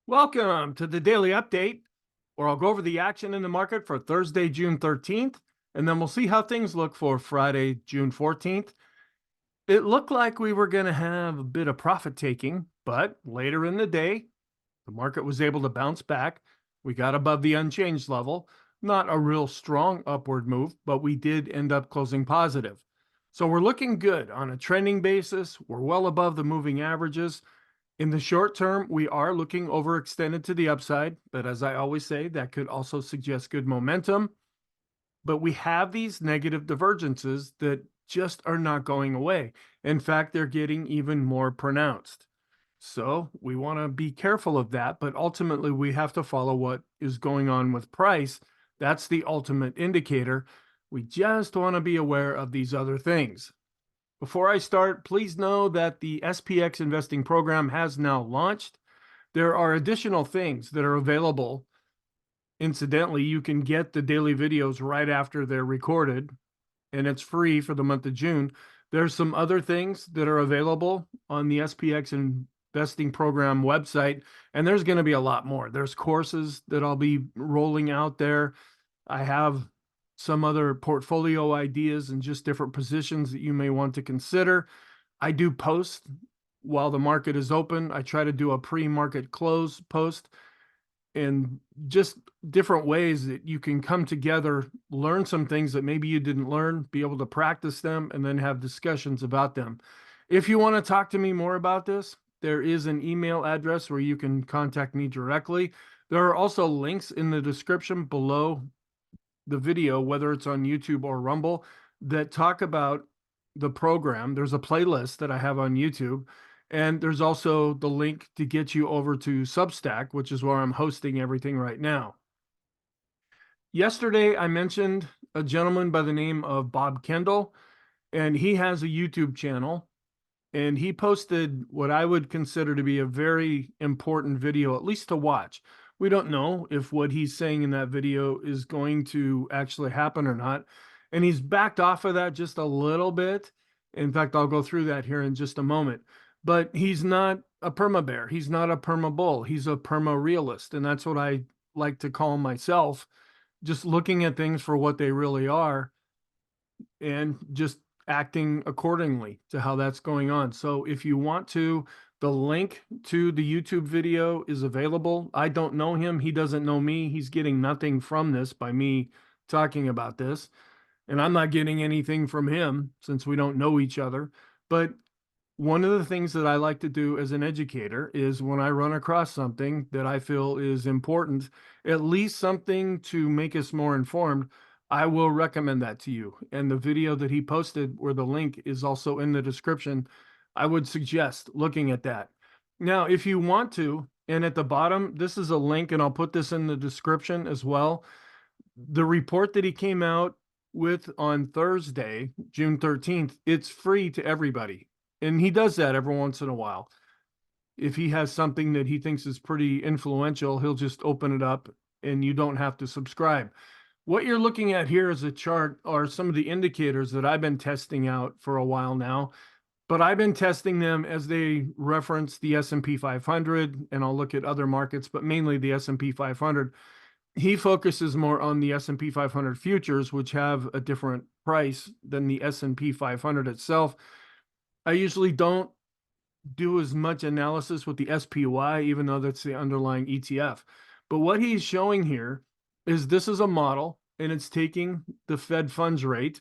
Welcome to the daily update, where I'll go over the action in the market for Thursday, June 13th, and then we'll see how things look for Friday, June 14th. It looked like we were going to have a bit of profit taking, but later in the day, the market was able to bounce back. We got above the unchanged level, not a real strong upward move, but we did end up closing positive. So we're looking good on a trending basis. We're well above the moving averages. In the short term, we are looking overextended to the upside, but as I always say, that could also suggest good momentum. But we have these negative divergences that just are not going away. In fact, they're getting even more pronounced. So we want to be careful of that, but ultimately we have to follow what is going on with price. That's the ultimate indicator. We just want to be aware of these other things. Before I start, please know that the SPX Investing Program has now launched. There are additional things that are available. Incidentally, you can get the daily videos right after they're recorded, and it's free for the month of June. There's some other things that are available on the SPX Investing Program website, and there's going to be a lot more. There's courses that I'll be rolling out there. I have some other portfolio ideas and just different positions that you may want to consider. I do post while the market is open. I try to do a pre-market close post and just different ways that you can come together, learn some things that maybe you didn't learn, be able to practice them, and then have discussions about them. If you want to talk to me more about this, there is an email address where you can contact me directly. There are also links in the description below the video, whether it's on YouTube or Rumble, that talk about the program. There's a playlist that I have on YouTube, and there's also the link to get you over to Substack, which is where I'm hosting everything right now. Yesterday, I mentioned a gentleman by the name of Bob Kendall, and he has a YouTube channel, and he posted what I would consider to be a very important video, at least to watch. We don't know if what he's saying in that video is going to actually happen or not. And he's backed off of that just a little bit. In fact, I'll go through that here in just a moment. But he's not a perma bear. He's not a perma bull. He's a perma realist. And that's what I like to call myself, just looking at things for what they really are and just acting accordingly to how that's going on. So if you want to, the link to the YouTube video is available. I don't know him. He doesn't know me. He's getting nothing from this by me talking about this. And I'm not getting anything from him since we don't know each other. But one of the things that I like to do as an educator is when I run across something that I feel is important, at least something to make us more informed, I will recommend that to you. And the video that he posted, where the link is also in the description, I would suggest looking at that. Now, if you want to, and at the bottom, this is a link, and I'll put this in the description as well. The report that he came out with on Thursday, June 13th, it's free to everybody. And he does that every once in a while. If he has something that he thinks is pretty influential, he'll just open it up and you don't have to subscribe. What you're looking at here is a chart are some of the indicators that I've been testing out for a while now, but I've been testing them as they reference the S&P 500, and I'll look at other markets, but mainly the S&P 500. He focuses more on the S&P 500 futures, which have a different price than the S&P 500 itself. I usually don't do as much analysis with the SPY, even though that's the underlying ETF. But what he's showing here is this is a model, and it's taking the Fed funds rate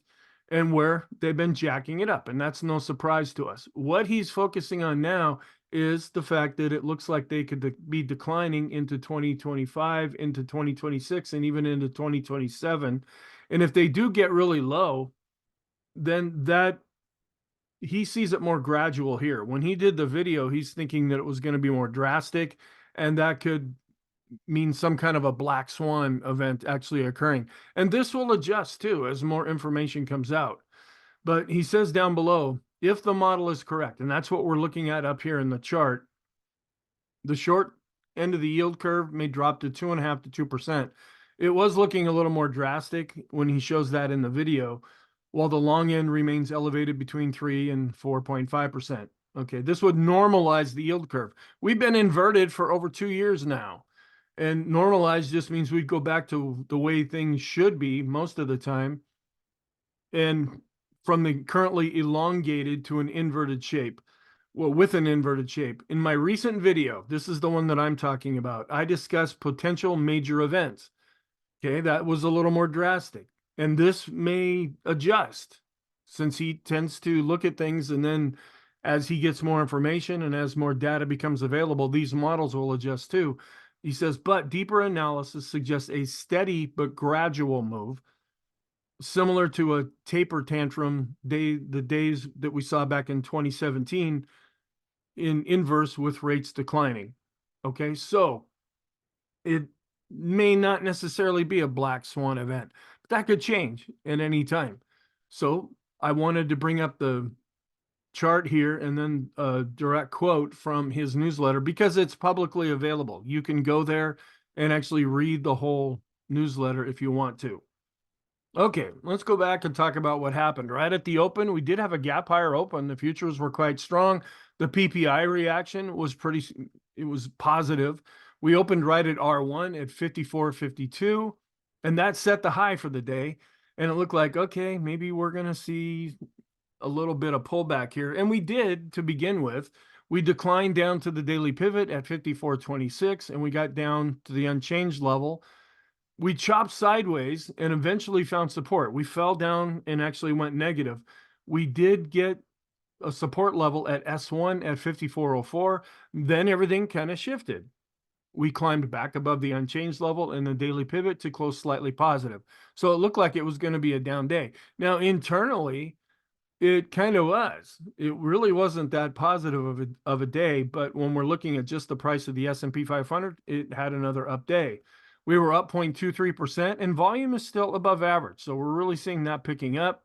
and where they've been jacking it up. And that's no surprise to us. What he's focusing on now is the fact that it looks like they could be declining into 2025, into 2026, and even into 2027. And if they do get really low, then that he sees it more gradual here. When he did the video, he's thinking that it was going to be more drastic, and that could mean some kind of a black swan event actually occurring. And this will adjust too as more information comes out. But he says down below, if the model is correct, and that's what we're looking at up here in the chart, the short end of the yield curve may drop to 2.5 to 2%. It was looking a little more drastic when he shows that in the video, while the long end remains elevated between 3 and 4.5%. Okay, this would normalize the yield curve. We've been inverted for over 2 years now. And normalize just means we'd go back to the way things should be most of the time. And from the currently elongated to an inverted shape. Well, with an inverted shape. In my recent video, this is the one that I'm talking about, I discussed potential major events. Okay, that was a little more drastic. And this may adjust since he tends to look at things, and then as he gets more information and as more data becomes available, these models will adjust too. He says, but deeper analysis suggests a steady but gradual move, similar to a taper tantrum the days that we saw back in 2017 in inverse with rates declining. Okay, so it may not necessarily be a black swan event, but that could change at any time. So I wanted to bring up the chart here and then a direct quote from his newsletter because it's publicly available. You can go there and actually read the whole newsletter if you want to. Okay, let's go back and talk about what happened. Right at the open, we did have a gap higher open. The futures were quite strong. The PPI reaction was it was positive. We opened right at R1 at 54.52, and that set the high for the day. And it looked like, okay, maybe we're going to see a little bit of pullback here. And we did to begin with. We declined down to the daily pivot at 54.26, and we got down to the unchanged level. We chopped sideways and eventually found support. We fell down and actually went negative. We did get a support level at S1 at 54.04. Then everything kind of shifted. We climbed back above the unchanged level and the daily pivot to close slightly positive. So it looked like it was going to be a down day. Now, internally, it kind of was. It really wasn't that positive of a day, but when we're looking at just the price of the S&P 500, it had another up day. We were up 0.23%, and volume is still above average. So we're really seeing that picking up.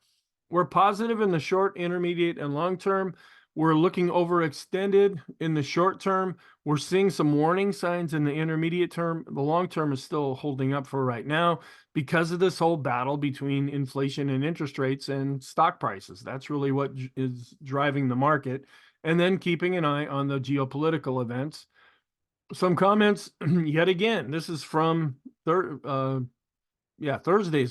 We're positive in the short, intermediate, and long term. We're looking overextended in the short term. We're seeing some warning signs in the intermediate term. The long term is still holding up for right now because of this whole battle between inflation and interest rates and stock prices. That's really what is driving the market. And then keeping an eye on the geopolitical events. Some comments yet again. This is from Thursday's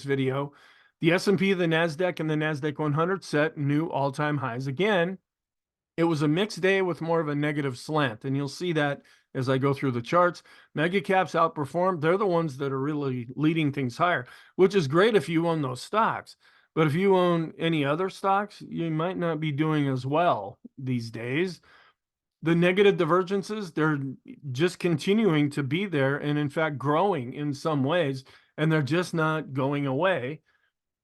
video. The S&P, the NASDAQ, and the NASDAQ 100 set new all-time highs again. It was a mixed day with more of a negative slant, and you'll see that as I go through the charts. Mega caps outperformed. They're the ones that are really leading things higher, which is great if you own those stocks. But if you own any other stocks, you might not be doing as well these days. The negative divergences, they're just continuing to be there and in fact growing in some ways, and they're just not going away.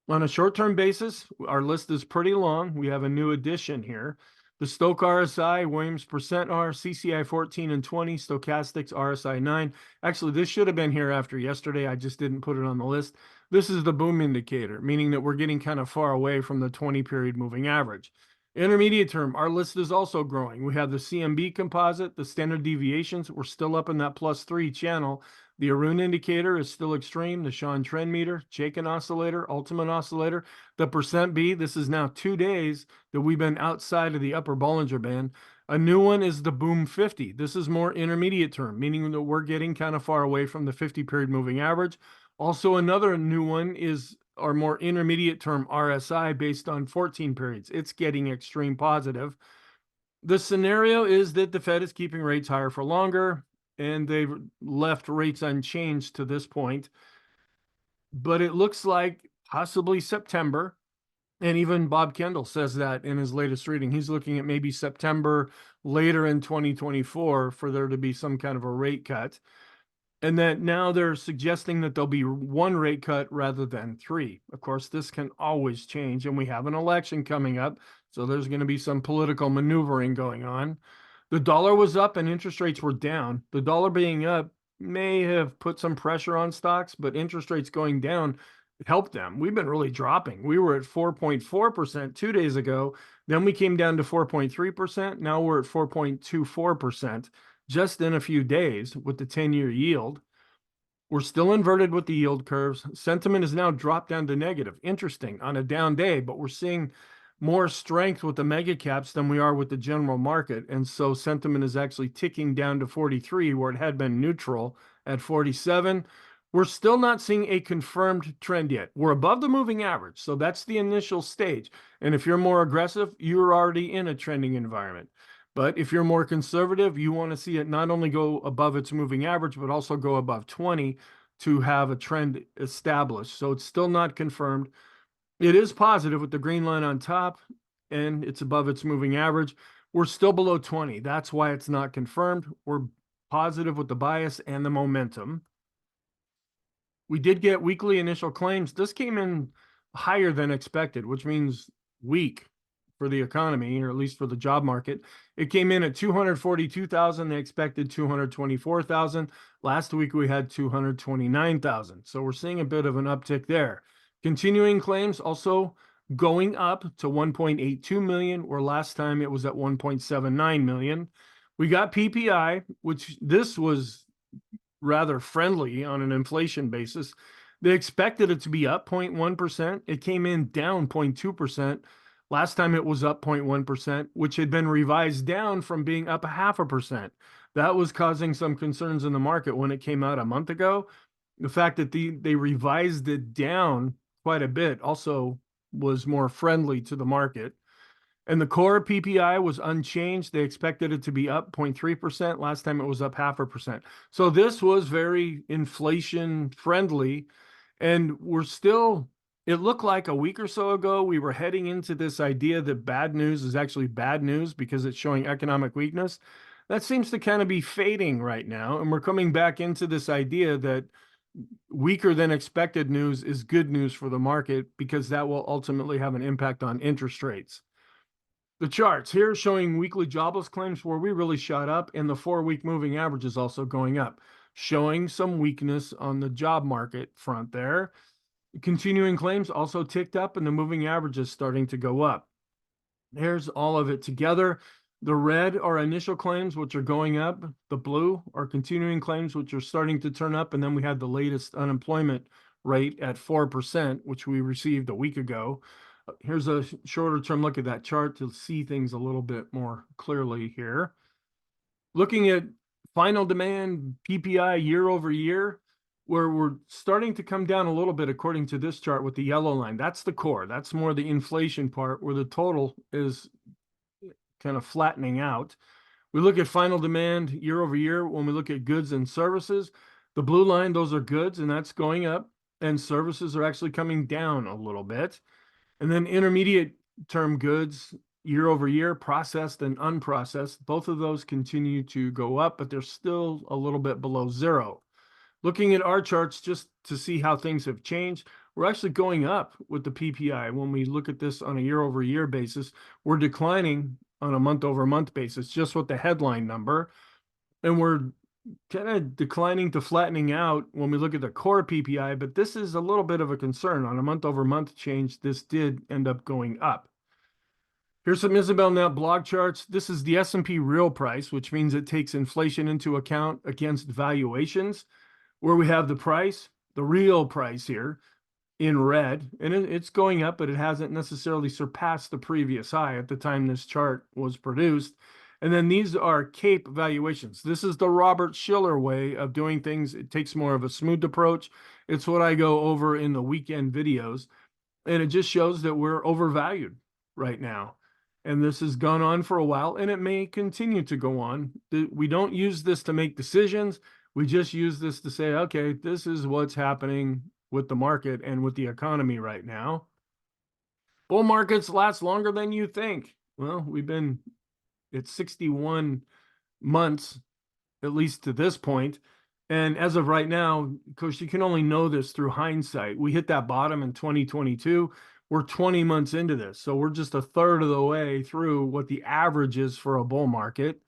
On a short-term basis, our list is pretty long. We have a new addition here. The Stochc RSI, Williams percent R, CCI 14 and 20, Stochastics RSI 9. Actually, this should have been here after yesterday. I just didn't put it on the list. This is the boom indicator, meaning that we're getting kind of far away from the 20-period moving average. Intermediate term, our list is also growing. We have the CMB composite, the standard deviations. We're still up in that +3 channel. The Erin indicator is still extreme. The Sean trend meter, Chaikin oscillator, ultimate oscillator. The percent B, this is now 2 days that we've been outside of the upper Bollinger Band. A new one is the Boom 50. This is more intermediate term, meaning that we're getting kind of far away from the 50-period moving average. Also, another new one is our more intermediate term RSI based on 14 periods. It's getting extreme positive. The scenario is that the Fed is keeping rates higher for longer, and they've left rates unchanged to this point. But it looks like possibly September, and even Bob Kendall says that in his latest reading. He's looking at maybe September later in 2024 for there to be some kind of a rate cut. And that now they're suggesting that there'll be one rate cut rather than 3. Of course, this can always change, and we have an election coming up, so there's going to be some political maneuvering going on. The dollar was up and interest rates were down. The dollar being up may have put some pressure on stocks, but interest rates going down helped them. We've been really dropping. We were at 4.4% 2 days ago. Then we came down to 4.3%. Now we're at 4.24%. Just in a few days with the 10-year yield. We're still inverted with the yield curves. Sentiment is now dropped down to negative. Interesting on a down day, but we're seeing more strength with the mega caps than we are with the general market. And so sentiment is actually ticking down to 43, where it had been neutral at 47. We're still not seeing a confirmed trend yet. We're above the moving average. So that's the initial stage. And if you're more aggressive, you're already in a trending environment. But if you're more conservative, you want to see it not only go above its moving average, but also go above 20 to have a trend established. So it's still not confirmed. It is positive with the green line on top, and it's above its moving average. We're still below 20. That's why it's not confirmed. We're positive with the bias and the momentum. We did get weekly initial claims. This came in higher than expected, which means weak for the economy, or at least for the job market. It came in at 242,000. They expected 224,000. Last week we had 229,000. So we're seeing a bit of an uptick there. Continuing claims also going up to 1.82 million, where last time it was at 1.79 million. We got PPI, which this was rather friendly on an inflation basis. They expected it to be up 0.1%. It came in down 0.2%. Last time it was up 0.1%, which had been revised down from being up 0.5%. That was causing some concerns in the market when it came out a month ago. The fact that they revised it down quite a bit also was more friendly to the market. And the core PPI was unchanged. They expected it to be up 0.3%. Last time it was up 0.5%. So this was very inflation friendly. And we're still, it looked like a week or so ago, we were heading into this idea that bad news is actually bad news because it's showing economic weakness. That seems to kind of be fading right now. And we're coming back into this idea that weaker than expected news is good news for the market, because that will ultimately have an impact on interest rates. The charts here showing weekly jobless claims where we really shot up, and the 4-week moving average is also going up, showing some weakness on the job market front there. Continuing claims also ticked up, and the moving average is starting to go up. Here's all of it together. The red are initial claims, which are going up. The blue are continuing claims, which are starting to turn up. And then we had the latest unemployment rate at 4%, which we received a week ago. Here's a shorter term look at that chart to see things a little bit more clearly here. Looking at final demand PPI year over year, where we're starting to come down a little bit according to this chart with the yellow line. That's the core. That's more the inflation part, where the total is kind of flattening out. We look at final demand year over year. When we look at goods and services, the blue line, those are goods, and that's going up, and services are actually coming down a little bit. And then intermediate term goods year over year, processed and unprocessed, both of those continue to go up, but they're still a little bit below zero. Looking at our charts just to see how things have changed, we're actually going up with the PPI. When we look at this on a year over year basis, we're declining on a month over month basis, just with the headline number. And we're kind of declining to flattening out when we look at the core PPI, but this is a little bit of a concern. On a month over month change, this did end up going up. Here's some Isabel Net blog charts. This is the S&P real price, which means it takes inflation into account against valuations, where we have the price, the real price here in red, and it's going up, but it hasn't necessarily surpassed the previous high at the time this chart was produced. And then these are CAPE valuations. This is the Robert Shiller way of doing things. It takes more of a smooth approach. It's what I go over in the weekend videos, and it just shows that we're overvalued right now. And this has gone on for a while, and it may continue to go on. We don't use this to make decisions. We just use this to say, okay, this is what's happening with the market and with the economy right now. Bull markets last longer than you think. Well, we've been at 61 months, at least to this point. And as of right now, of course, you can only know this through hindsight. We hit that bottom in 2022. We're 20 months into this. So we're just a third of the way through what the average is for a bull market.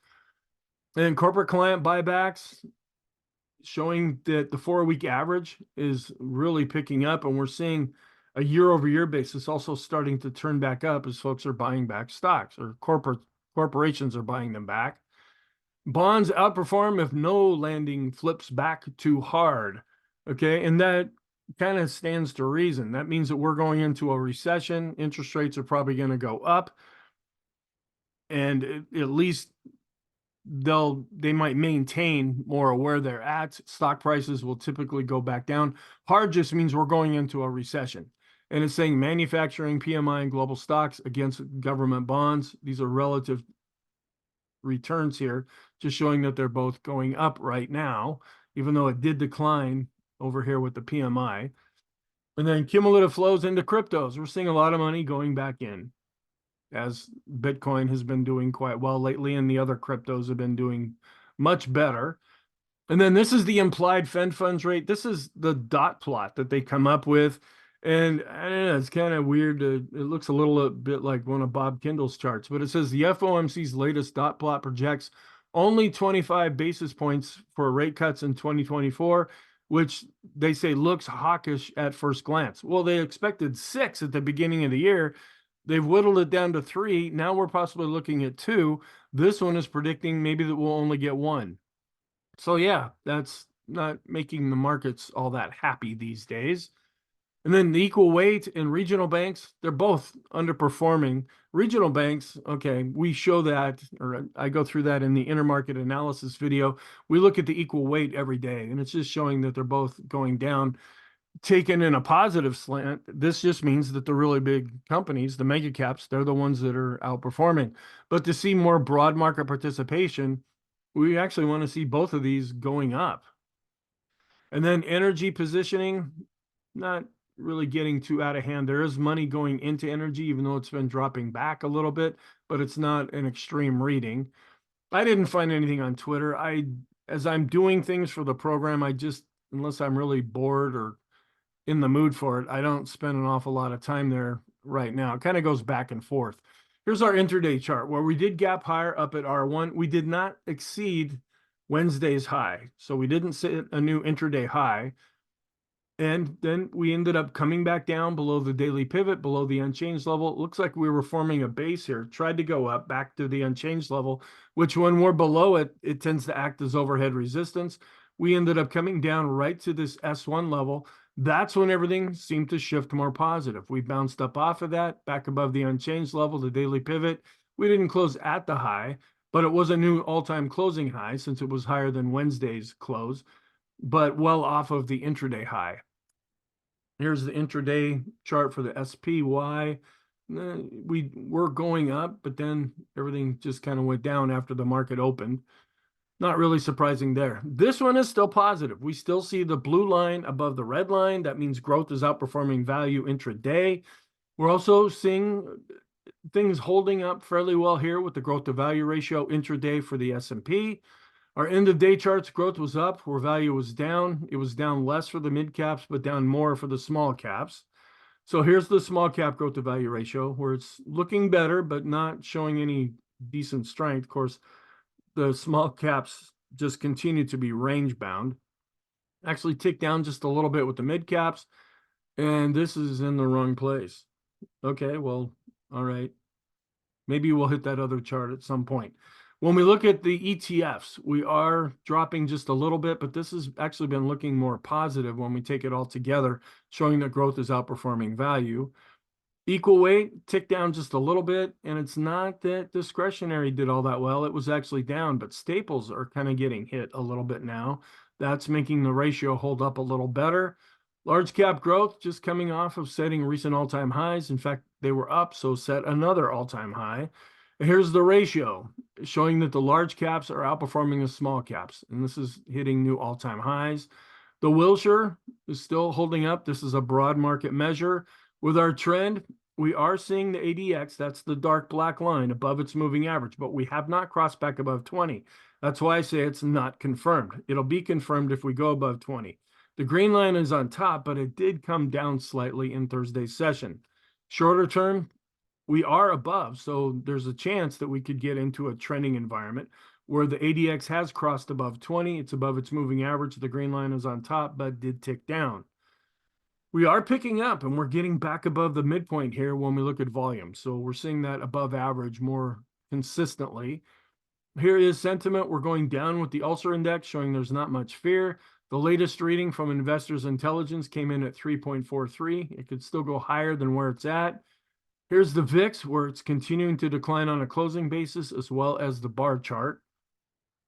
And corporate client buybacks, showing that the 4-week average is really picking up, and we're seeing a year over year basis also starting to turn back up as folks are buying back stocks, or corporations are buying them back. Bonds outperform if no landing flips back too hard. Okay, and that kind of stands to reason. That means that we're going into a recession. Interest rates are probably going to go up, and at least they might maintain more of where they're at. Stock prices will typically go back down. Hard just means we're going into a recession. And it's saying manufacturing, PMI, and global stocks against government bonds. These are relative returns here, just showing that they're both going up right now, even though it did decline over here with the PMI. And then cumulative flows into cryptos. We're seeing a lot of money going back in, as Bitcoin has been doing quite well lately, and the other cryptos have been doing much better. And then this is the implied Fed funds rate. This is the dot plot that they come up with. And I don't know, it's kind of weird. It looks a little bit like one of Bob Kindle's charts, but it says the FOMC's latest dot plot projects only 25 basis points for rate cuts in 2024, which they say looks hawkish at first glance. Well, they expected 6 at the beginning of the year. They've whittled it down to 3. Now we're possibly looking at 2. This one is predicting maybe that we'll only get 1. So yeah, that's not making the markets all that happy these days. And then the equal weight and regional banks, they're both underperforming. Regional banks, okay, we show that, or I go through that in the intermarket analysis video. We look at the equal weight every day, and it's just showing that they're both going down. Taken in a positive slant, this just means that the really big companies, the mega caps, they're the ones that are outperforming. But to see more broad market participation, we actually want to see both of these going up. And then energy positioning, not really getting too out of hand. There is money going into energy, even though it's been dropping back a little bit, but it's not an extreme reading. I didn't find anything on Twitter. As I'm doing things for the program, unless I'm really bored or in the mood for it, I don't spend an awful lot of time there right now. It kind of goes back and forth. Here's our intraday chart where we did gap higher up at R1. We did not exceed Wednesday's high. So we didn't set a new intraday high. And then we ended up coming back down below the daily pivot, below the unchanged level. It looks like we were forming a base here, tried to go up back to the unchanged level, which when we're below it, it tends to act as overhead resistance. We ended up coming down right to this S1 level. That's when everything seemed to shift more positive. We bounced up off of that, back above the unchanged level, the daily pivot. We didn't close at the high, but it was a new all-time closing high since it was higher than Wednesday's close, but well off of the intraday high. Here's the intraday chart for the SPY. We were going up, but then everything just kind of went down after the market opened. Not really surprising there. This one is still positive. We still see the blue line above the red line. That means growth is outperforming value intraday. We're also seeing things holding up fairly well here with the growth to value ratio intraday for the S&P. Our end of day charts, growth was up where value was down. It was down less for the mid caps, but down more for the small caps. So here's the small cap growth to value ratio where it's looking better, but not showing any decent strength. Of course, the small caps just continue to be range bound. Actually ticked down just a little bit with the mid caps, and this is in the wrong place. Okay, well, all right. Maybe we'll hit that other chart at some point. When we look at the ETFs, we are dropping just a little bit, but this has actually been looking more positive when we take it all together, showing that growth is outperforming value. Equal weight ticked down just a little bit, and it's not that discretionary did all that well. It was actually down, but staples are kind of getting hit a little bit now. That's making the ratio hold up a little better. Large cap growth just coming off of setting recent all-time highs. In fact, they were up, so set another all-time high. Here's the ratio showing that the large caps are outperforming the small caps, and this is hitting new all-time highs. The Wilshire is still holding up. This is a broad market measure. With our trend, we are seeing the ADX, that's the dark black line, above its moving average, but we have not crossed back above 20. That's why I say it's not confirmed. It'll be confirmed if we go above 20. The green line is on top, but it did come down slightly in Thursday's session. Shorter term, we are above, so there's a chance that we could get into a trending environment where the ADX has crossed above 20. It's above its moving average. The green line is on top, but did tick down. We are picking up, and we're getting back above the midpoint here when we look at volume. So we're seeing that above average more consistently. Here is sentiment. We're going down with the Ulcer Index, showing there's not much fear. The latest reading from Investors Intelligence came in at 3.43. It could still go higher than where it's at. Here's the VIX, where it's continuing to decline on a closing basis, as well as the bar chart.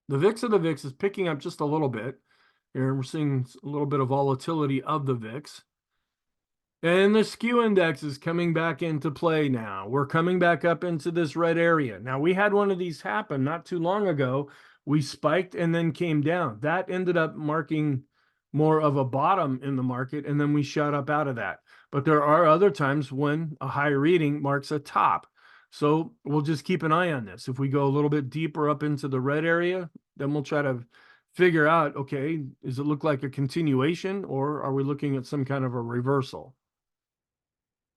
The VIX of the VIX is picking up just a little bit. Here we're seeing a little bit of volatility of the VIX. And the skew index is coming back into play now. We're coming back up into this red area. Now, we had one of these happen not too long ago. We spiked and then came down. That ended up marking more of a bottom in the market, and then we shot up out of that. But there are other times when a high reading marks a top. So we'll just keep an eye on this. If we go a little bit deeper up into the red area, then we'll try to figure out, okay, does it look like a continuation, or are we looking at some kind of a reversal?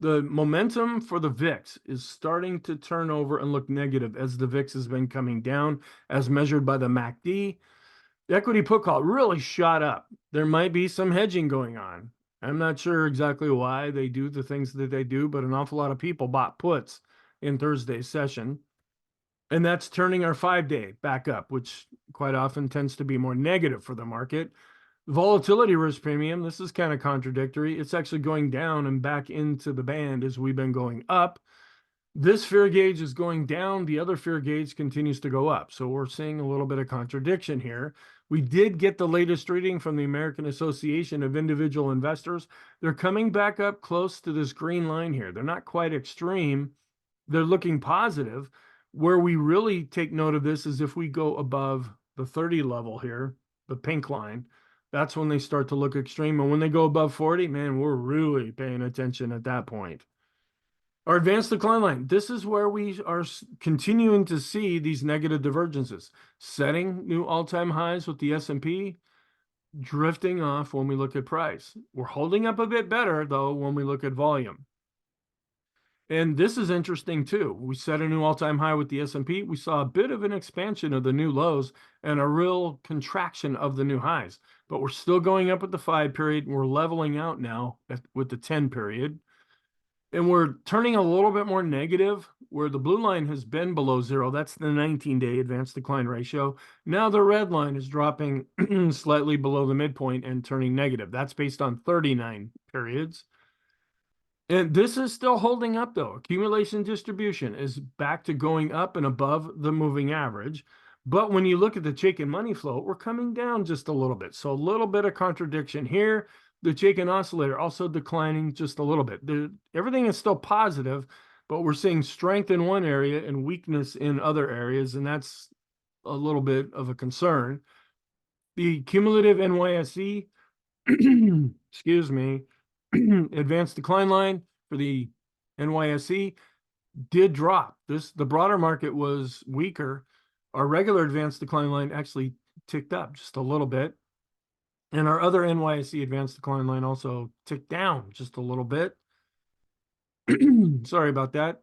The momentum for the VIX is starting to turn over and look negative as the VIX has been coming down as measured by the MACD. The equity put call really shot up. There might be some hedging going on. I'm not sure exactly why they do the things that they do, but an awful lot of people bought puts in Thursday's session. And that's turning our 5-day back up, which quite often tends to be more negative for the market. Volatility risk premium, this is kind of contradictory. It's actually going down and back into the band as we've been going up. This fear gauge is going down. The other fear gauge continues to go up. So we're seeing a little bit of contradiction here. We did get the latest reading from the American Association of Individual Investors. They're coming back up close to this green line here. They're not quite extreme. They're looking positive. Where we really take note of this is if we go above the 30 level here, the pink line. That's when they start to look extreme. And when they go above 40, man, we're really paying attention at that point. Our advanced decline line, this is where we are continuing to see these negative divergences, setting new all-time highs with the S&P, drifting off when we look at price. We're holding up a bit better, though, when we look at volume. And this is interesting too. We set a new all-time high with the S&P. We saw a bit of an expansion of the new lows and a real contraction of the new highs. But we're still going up at the 5 period. And we're leveling out now with the 10 period. And we're turning a little bit more negative where the blue line has been below 0. That's the 19-day advanced decline ratio. Now the red line is dropping slightly below the midpoint and turning negative. That's based on 39 periods. And this is still holding up, though. Accumulation distribution is back to going up and above the moving average. But when you look at the Chaikin money flow, we're coming down just a little bit. So a little bit of contradiction here. The Chaikin oscillator also declining just a little bit. Everything is still positive, but we're seeing strength in one area and weakness in other areas, and that's a little bit of a concern. The cumulative NYSE, excuse me, advanced decline line for the NYSE did drop. The broader market was weaker. Our regular advanced decline line actually ticked up just a little bit. And our other NYSE advanced decline line also ticked down just a little bit. Sorry about that.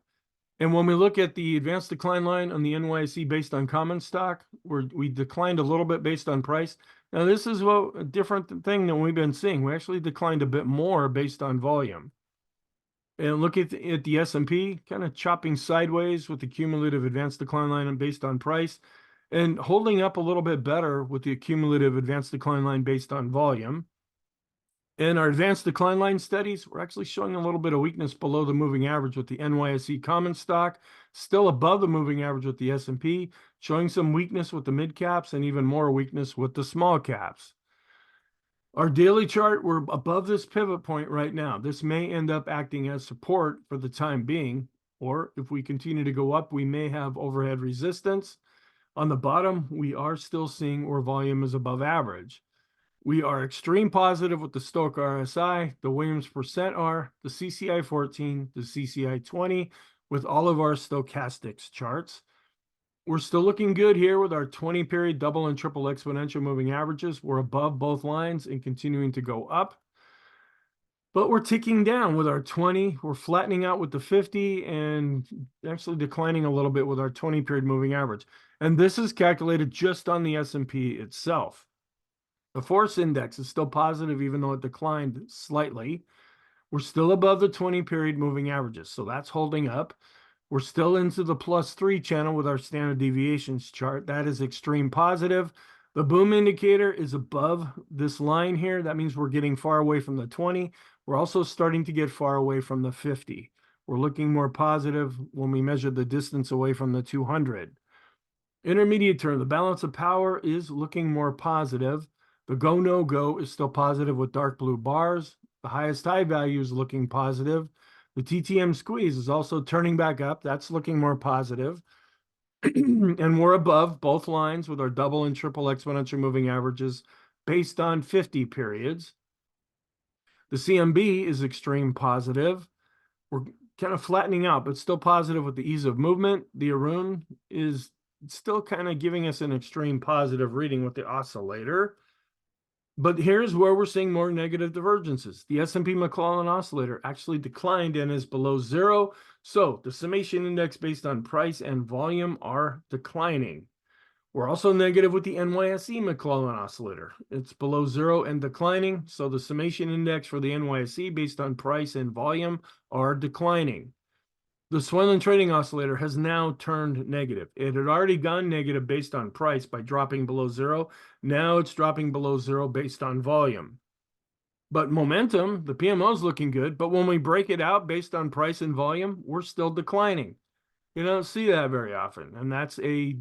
And when we look at the advanced decline line on the NYSE based on common stock, we declined a little bit based on price. Now, this is a different thing than we've been seeing. We actually declined a bit more based on volume. And look at the S&P, kind of chopping sideways with the cumulative advanced decline line based on price, and holding up a little bit better with the cumulative advanced decline line based on volume. In our advanced decline line studies, we're actually showing a little bit of weakness below the moving average with the NYSE common stock, still above the moving average with the S&P, showing some weakness with the mid caps and even more weakness with the small caps. Our daily chart, we're above this pivot point right now. This may end up acting as support for the time being, or if we continue to go up, we may have overhead resistance. On the bottom, we are still seeing where volume is above average. We are extreme positive with the Stochc RSI, the Williams percent R, the CCI 14, the CCI 20, with all of our stochastics charts. We're still looking good here with our 20-period double and triple exponential moving averages. We're above both lines and continuing to go up. But we're ticking down with our 20. We're flattening out with the 50 and actually declining a little bit with our 20-period moving average. And this is calculated just on the S&P itself. The force index is still positive, even though it declined slightly. We're still above the 20-period moving averages, so that's holding up. We're still into the +3 channel with our standard deviations chart. That is extreme positive. The boom indicator is above this line here. That means we're getting far away from the 20. We're also starting to get far away from the 50. We're looking more positive when we measure the distance away from the 200. Intermediate term, the balance of power is looking more positive. The go, no go is still positive with dark blue bars. The highest high value is looking positive. The TTM squeeze is also turning back up. That's looking more positive. And we're above both lines with our double and triple exponential moving averages based on 50 periods. The CMB is extreme positive. We're kind of flattening out, but still positive with the ease of movement. The Arun is still kind of giving us an extreme positive reading with the oscillator. But here's where we're seeing more negative divergences. The S&P McClellan oscillator actually declined and is below zero. So the summation index based on price and volume are declining. We're also negative with the NYSE McClellan oscillator. It's below zero and declining. So the summation index for the NYSE based on price and volume are declining. The Swenlin trading oscillator has now turned negative. It had already gone negative based on price by dropping below zero. Now it's dropping below zero based on volume. But momentum, the PMO is looking good. But when we break it out based on price and volume, we're still declining. You don't see that very often. And that's a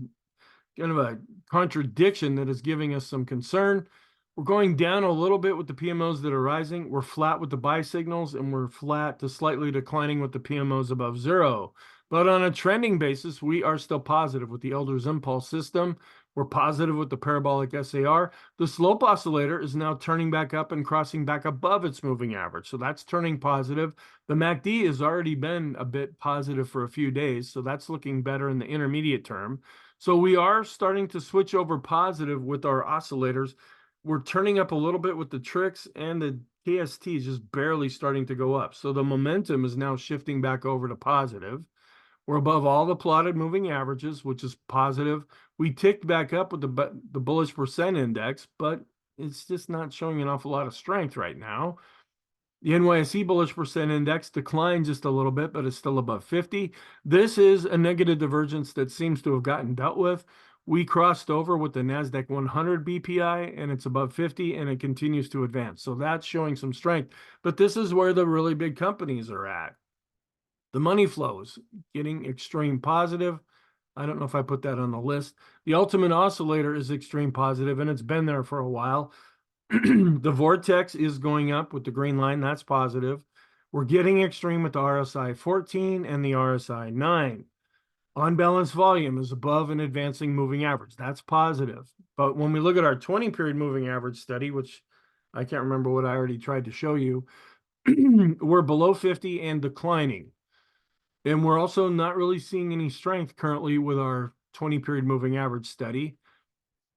kind of a contradiction that is giving us some concern. We're going down a little bit with the PMOs that are rising. We're flat with the buy signals, and we're flat to slightly declining with the PMOs above zero. But on a trending basis, we are still positive with the Elder's Impulse system. We're positive with the parabolic SAR. The slope oscillator is now turning back up and crossing back above its moving average. So that's turning positive. The MACD has already been a bit positive for a few days. So that's looking better in the intermediate term. So we are starting to switch over positive with our oscillators. We're turning up a little bit with the tricks, and the KST is just barely starting to go up. So the momentum is now shifting back over to positive. We're above all the plotted moving averages, which is positive. We ticked back up with the bullish percent index, but it's just not showing an awful lot of strength right now. The NYSE bullish percent index declined just a little bit, but is still above 50. This is a negative divergence that seems to have gotten dealt with. We crossed over with the NASDAQ 100 BPI, and it's above 50, and it continues to advance. So that's showing some strength. But this is where the really big companies are at. The money flows getting extreme positive. I don't know if I put that on the list. The ultimate oscillator is extreme positive, and it's been there for a while. The vortex is going up with the green line. That's positive. We're getting extreme with the RSI 14 and the RSI 9. On balance volume is above an advancing moving average. That's positive. But when we look at our 20-period moving average study, which I can't remember what I already tried to show you, we're below 50 and declining. And we're also not really seeing any strength currently with our 20-period moving average study.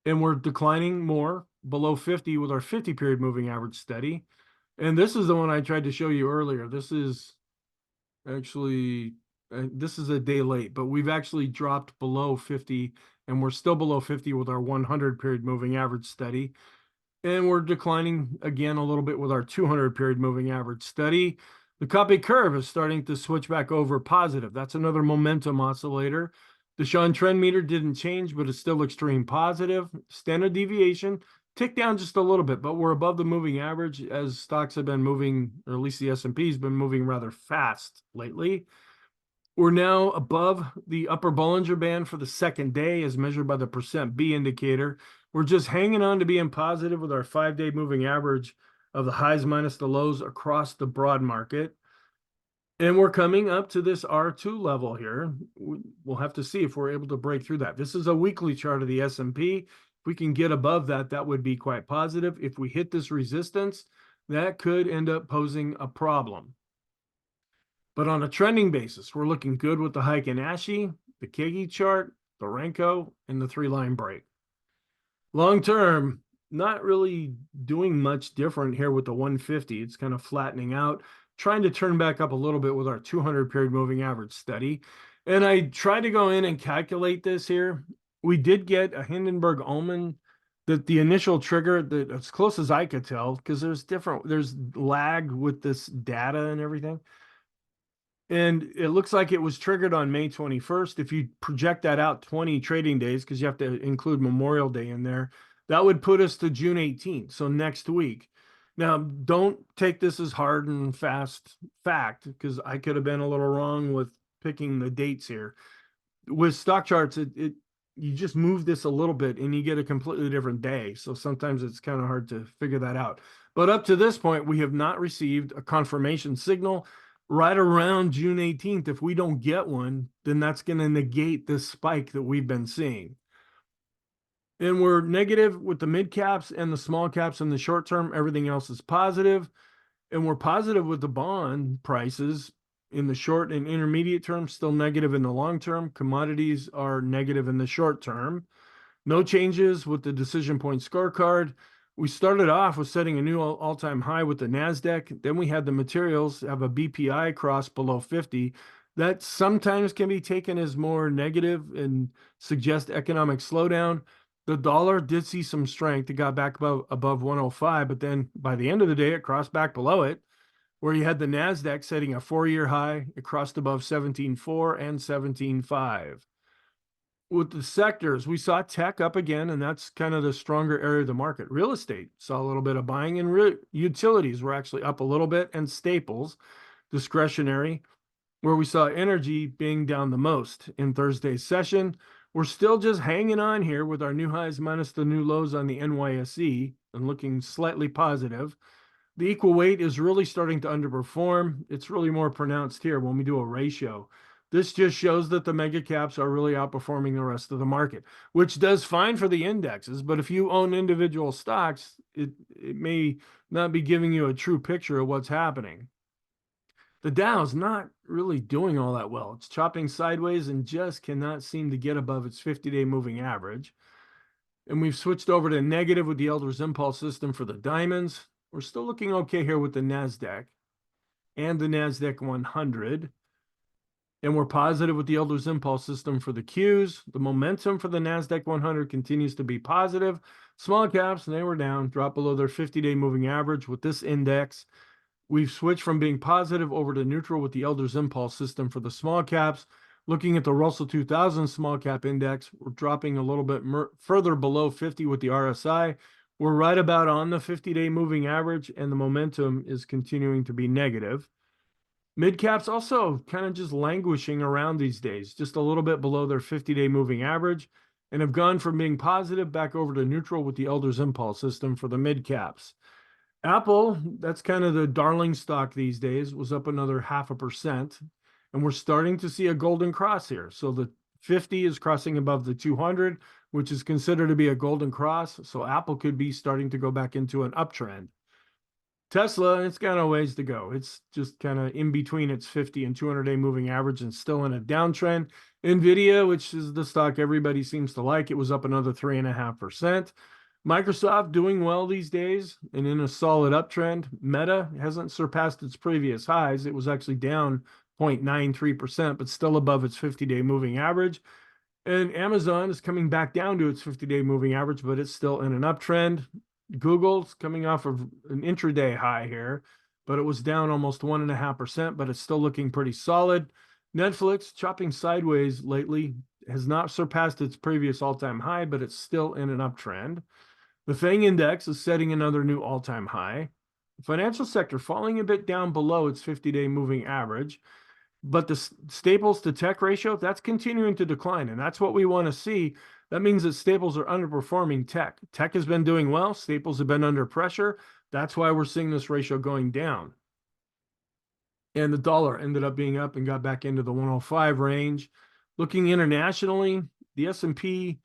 And we're declining more below 50 with our 50-period moving average study. And this is the one I tried to show you earlier. This is actually, this is a day late, but we've actually dropped below 50, and we're still below 50 with our 100-period moving average study. And we're declining again a little bit with our 200-period moving average study. The copy curve is starting to switch back over positive. That's another momentum oscillator. The Sean trend meter didn't change, but it's still extreme positive. Standard deviation ticked down just a little bit, but we're above the moving average as stocks have been moving, or at least the S&P has been moving rather fast lately. We're now above the upper Bollinger Band for the second day as measured by the percent B indicator. We're just hanging on to being positive with our 5-day moving average of the highs minus the lows across the broad market. And we're coming up to this R2 level here. We'll have to see if we're able to break through that. This is a weekly chart of the S&P. If we can get above that, that would be quite positive. If we hit this resistance, that could end up posing a problem. But on a trending basis, we're looking good with the Heiken Ashi, the Kegi chart, the Renko, and the 3-line break. Long term, not really doing much different here with the 150. It's kind of flattening out, trying to turn back up a little bit with our 200-period moving average study. And I tried to go in and calculate this here. We did get a Hindenburg-Ullman that the initial trigger, that as close as I could tell, because there's lag with this data and everything. And it looks like it was triggered on May 21st. If you project that out 20 trading days, because you have to include Memorial Day in there, That would put us to June 18th, so next week. Now, don't take this as hard and fast fact, because I could have been a little wrong with picking the dates here. With stock charts, you just move this a little bit and you get a completely different day. So sometimes it's kind of hard to figure that out. But up to this point, we have not received a confirmation signal. Right around June 18th, if we don't get one, then that's going to negate this spike that we've been seeing. And we're negative with the mid caps and the small caps in the short term. Everything else is positive. And we're positive with the bond prices in the short and intermediate term, still negative in the long term. Commodities are negative in the short term. No changes with the decision point scorecard. We started off with setting a new all-time high with the NASDAQ. Then we had the materials have a BPI cross below 50. That sometimes can be taken as more negative and suggest economic slowdown. The dollar did see some strength. It got back above 105, but then by the end of the day, it crossed back below it, where you had the NASDAQ setting a 4-year high. It crossed above 17.4 and 17.5. With the sectors, we saw tech up again, and that's kind of the stronger area of the market. Real estate saw a little bit of buying, and utilities were actually up a little bit, and staples, discretionary, where we saw energy being down the most in Thursday's session. We're still just hanging on here with our new highs minus the new lows on the NYSE and looking slightly positive. The equal weight is really starting to underperform. It's really more pronounced here when we do a ratio. This just shows that the mega caps are really outperforming the rest of the market, which does fine for the indexes. But if you own individual stocks, it may not be giving you a true picture of what's happening. The Dow's not really doing all that well. It's chopping sideways and just cannot seem to get above its 50-day moving average. And we've switched over to negative with the Elder's Impulse system for the diamonds. We're still looking okay here with the NASDAQ and the NASDAQ 100. And we're positive with the Elder's Impulse system for the Qs. The momentum for the NASDAQ 100 continues to be positive. Small caps, they were down, dropped below their 50-day moving average with this index. We've switched from being positive over to neutral with the Elder's Impulse system for the small caps. Looking at the Russell 2000 small cap index, we're dropping a little bit further below 50 with the RSI. We're right about on the 50-day moving average, and the momentum is continuing to be negative. Mid caps also kind of just languishing around these days, just a little bit below their 50-day moving average, and have gone from being positive back over to neutral with the Elder's Impulse system for the mid caps. Apple, that's kind of the darling stock these days, was up another 0.5%, and we're starting to see a golden cross here. So the 50 is crossing above the 200, which is considered to be a golden cross. So Apple could be starting to go back into an uptrend. Tesla, it's got a ways to go. It's just kind of in between its 50 and 200-day moving average and still in a downtrend. Nvidia, which is the stock everybody seems to like, it was up another 3.5%. Microsoft doing well these days and in a solid uptrend. Meta hasn't surpassed its previous highs. It was actually down 0.93%, but still above its 50-day moving average. And Amazon is coming back down to its 50-day moving average, but it's still in an uptrend. Google's coming off of an intraday high here, but it was down almost 1.5%, but it's still looking pretty solid. Netflix, chopping sideways lately, has not surpassed its previous all-time high, but it's still in an uptrend. The FANG index is setting another new all-time high. The financial sector falling a bit down below its 50-day moving average, but the staples to tech ratio, that's continuing to decline, and that's what we want to see. That means that staples are underperforming tech. Tech has been doing well. Staples have been under pressure. That's why we're seeing this ratio going down. And the dollar ended up being up and got back into the 105 range. Looking internationally, the S&P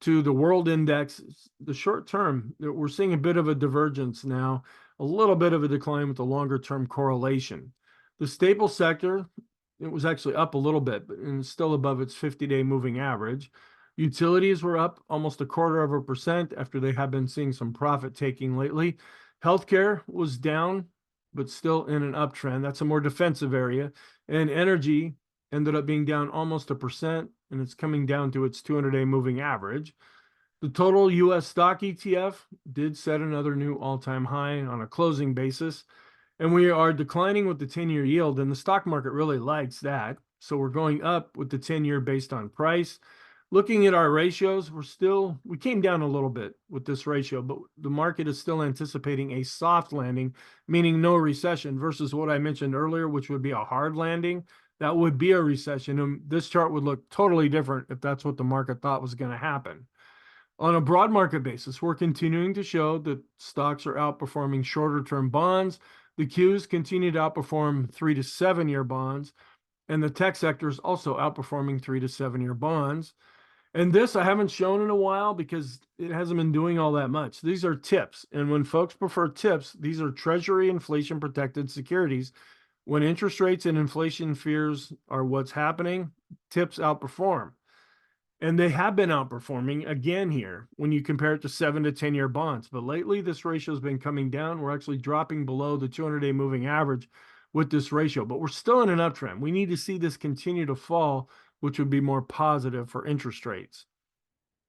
to the world index, the short term, we're seeing a bit of a divergence now, a little bit of a decline with the longer term correlation. The staple sector, it was actually up a little bit, but it's still above its 50-day moving average. Utilities were up almost 0.25% after they have been seeing some profit taking lately. Healthcare was down, but still in an uptrend. That's a more defensive area. And energy ended up being down almost 1%, and it's coming down to its 200-day moving average. The total U.S. stock ETF did set another new all-time high on a closing basis, and we are declining with the 10-year yield, and the stock market really likes that. So we're going up with the 10-year based on price. Looking at our ratios, we came down a little bit with this ratio, but the market is still anticipating a soft landing, meaning no recession, versus what I mentioned earlier, which would be a hard landing. That would be a recession. And this chart would look totally different if that's what the market thought was going to happen. On a broad market basis, we're continuing to show that stocks are outperforming shorter term bonds. The Qs continue to outperform 3 to 7 year bonds, and the tech sector is also outperforming 3 to 7 year bonds. And this I haven't shown in a while because it hasn't been doing all that much. These are tips. And when folks prefer tips, these are Treasury inflation protected securities. When interest rates and inflation fears are what's happening, tips outperform. And they have been outperforming again here when you compare it to 7 to 10 year bonds. But lately, this ratio has been coming down. We're actually dropping below the 200-day moving average with this ratio, but we're still in an uptrend. We need to see this continue to fall, which would be more positive for interest rates.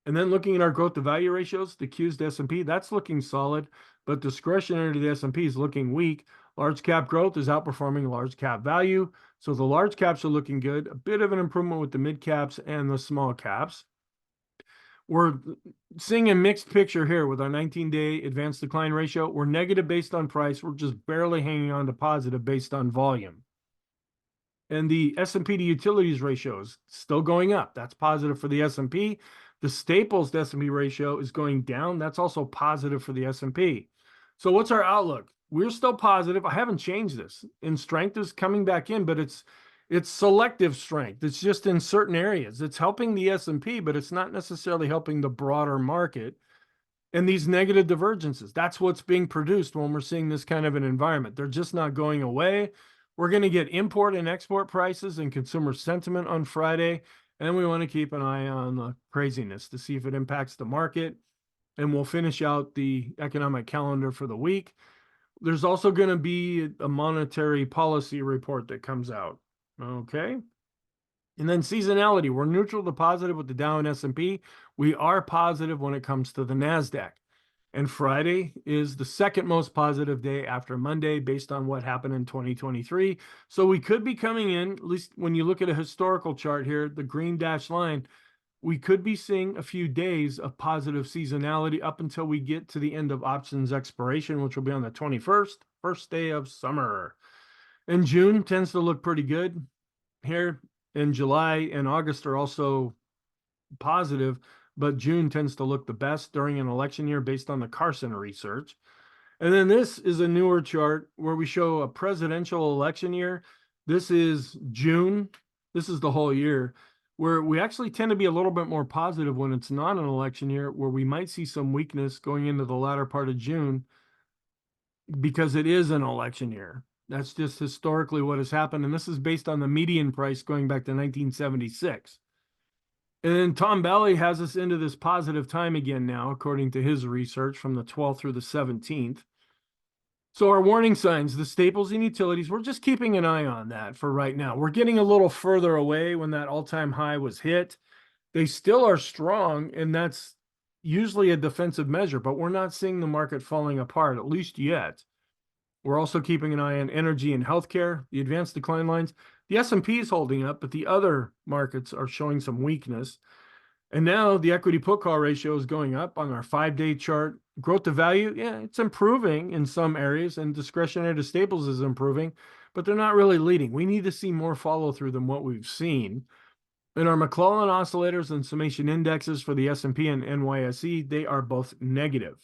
And then looking at our growth to value ratios, the Qs to S&P, that's looking solid, but discretionary to the S&P is looking weak. Large cap growth is outperforming large cap value. So the large caps are looking good, a bit of an improvement with the mid caps and the small caps. We're seeing a mixed picture here with our 19-day advanced decline ratio. We're negative based on price. We're just barely hanging on to positive based on volume. And the S&P to utilities ratio is still going up. That's positive for the S&P. The staples to S&P ratio is going down. That's also positive for the S&P. So what's our outlook? We're still positive. I haven't changed this. And strength is coming back in, but it's selective strength. It's just in certain areas. It's helping the S&P, but it's not necessarily helping the broader market. And these negative divergences, that's what's being produced when we're seeing this kind of an environment. They're just not going away. We're going to get import and export prices and consumer sentiment on Friday. And we want to keep an eye on the craziness to see if it impacts the market. And we'll finish out the economic calendar for the week. There's also going to be a monetary policy report that comes out. Okay. And then seasonality, we're neutral to positive with the Dow and S&P. We are positive when it comes to the NASDAQ. And Friday is the second most positive day after Monday based on what happened in 2023. So we could be coming in, at least when you look at a historical chart here, the green dashed line, we could be seeing a few days of positive seasonality up until we get to the end of options expiration, which will be on the 21st, first day of summer. And June tends to look pretty good here. In July and August are also positive, but June tends to look the best during an election year based on the Carson research. And then this is a newer chart where we show a presidential election year. This is June. This is the whole year, where we actually tend to be a little bit more positive when it's not an election year, where we might see some weakness going into the latter part of June because it is an election year. That's just historically what has happened. And this is based on the median price going back to 1976. And then Tom Bowley has us into this positive time again now, according to his research from the 12th through the 17th. So our warning signs, the staples and utilities, we're just keeping an eye on that for right now. We're getting a little further away when that all-time high was hit. They still are strong, and that's usually a defensive measure, but we're not seeing the market falling apart, at least yet. We're also keeping an eye on energy and healthcare, the advanced decline lines. The S&P is holding up, but the other markets are showing some weakness. And now the equity put call ratio is going up on our 5-day chart. Growth to value, yeah, it's improving in some areas, and discretionary to staples is improving, but they're not really leading. We need to see more follow through than what we've seen. And our McClellan oscillators and summation indexes for the S&P and NYSE, they are both negative.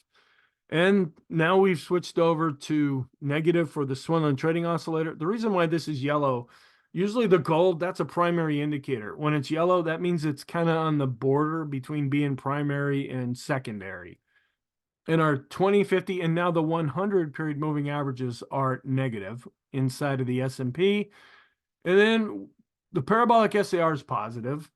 And now we've switched over to negative for the Swenlin trading oscillator. The reason why this is yellow, usually the gold, that's a primary indicator. When it's yellow, that means it's kind of on the border between being primary and secondary. And our 20, 50, and now the 100 period moving averages are negative inside of the S&P. And then the parabolic SAR is positive.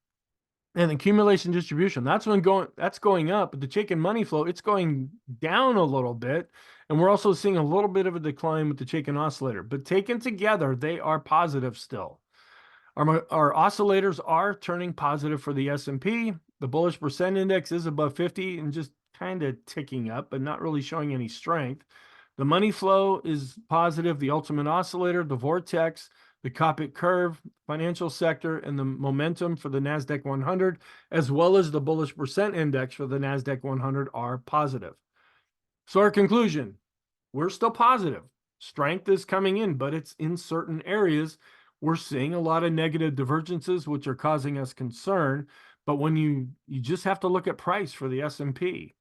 And accumulation distribution, that's going up, but the Chaikin money flow, it's going down a little bit. And we're also seeing a little bit of a decline with the Chaikin oscillator, but taken together, they are positive still. Our oscillators are turning positive for the S&P. The bullish percent index is above 50 and just kind of ticking up, but not really showing any strength. The money flow is positive. The ultimate oscillator, the vortex, the Copic curve, financial sector, and the momentum for the NASDAQ 100, as well as the bullish percent index for the NASDAQ 100 are positive. So our conclusion, we're still positive. Strength is coming in, but it's in certain areas. We're seeing a lot of negative divergences, which are causing us concern. But when you just have to look at price for the S&P.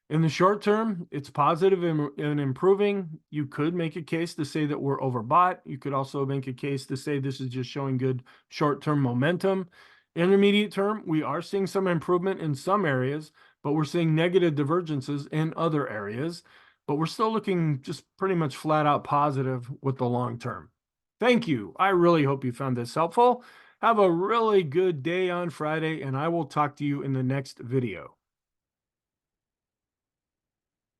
In the short term, it's positive and improving. You could make a case to say that we're overbought. You could also make a case to say this is just showing good short-term momentum. Intermediate term, we are seeing some improvement in some areas, but we're seeing negative divergences in other areas. But we're still looking just pretty much flat out positive with the long term. Thank you. I really hope you found this helpful. Have a really good day on Friday, and I will talk to you in the next video.